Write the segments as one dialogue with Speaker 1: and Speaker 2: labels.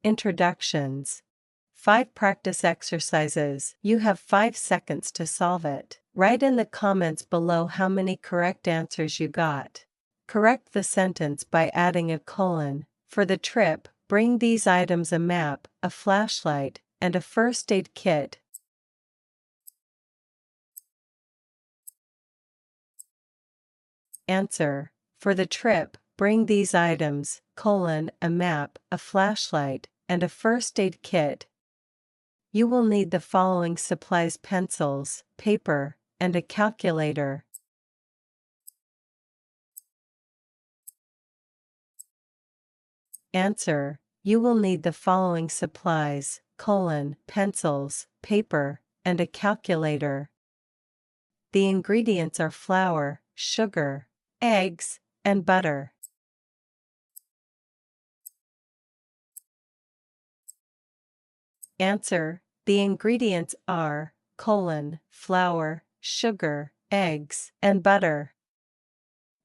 Speaker 1: Introductions. 5 practice exercises. You have 5 seconds to solve it. Write in the comments below how many correct answers you got. Correct the sentence by adding a colon. For the trip, bring these items: a map, a flashlight, and a first aid kit. Answer. For the trip, bring these items: a map, a flashlight, and a first aid kit. You will need the following supplies: pencils, paper, and a calculator. Answer. You will need the following supplies: pencils, paper, and a calculator. The ingredients are flour, sugar, eggs, and butter. Answer. The ingredients are flour, sugar, eggs, and butter.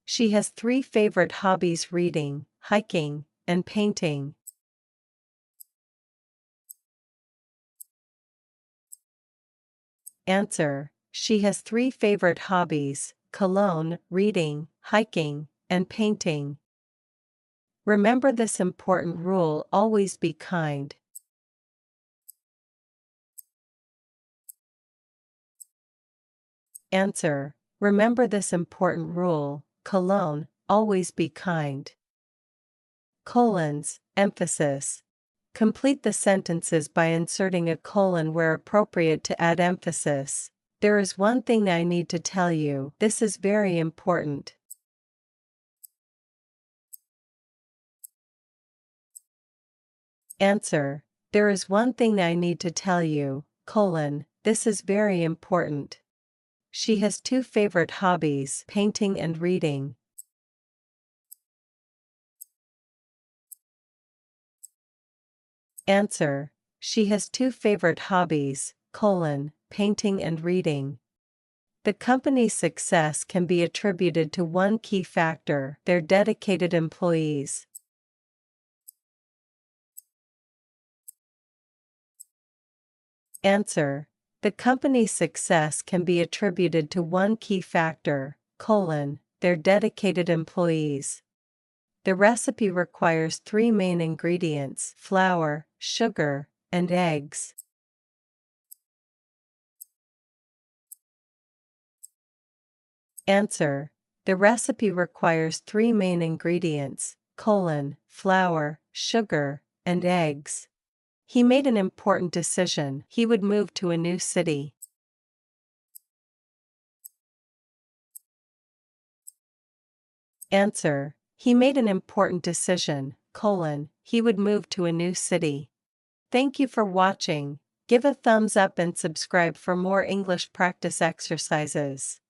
Speaker 1: She has 3 favorite hobbies: reading, hiking, and painting. Answer. She has 3 favorite hobbies: cologne, reading, hiking, and painting. Remember this important rule: always be kind. Answer. Remember this important rule: cologne, always be kind. Emphasis. Complete the sentences by inserting a colon where appropriate to add emphasis. There is one thing I need to tell you. This is very important. Answer. There is one thing I need to tell you, this is very important. She has 2 favorite hobbies: painting and reading. Answer. She has 2 favorite hobbies: painting and reading. The company's success can be attributed to one key factor: their dedicated employees. Answer. The company's success can be attributed to one key factor: their dedicated employees. The recipe requires 3 main ingredients: flour, sugar, and eggs. Answer. The recipe requires 3 main ingredients: flour, sugar, and eggs. He made an important decision: he would move to a new city. Answer. He made an important decision: he would move to a new city. Thank you for watching. Give a thumbs up and subscribe for more English practice exercises.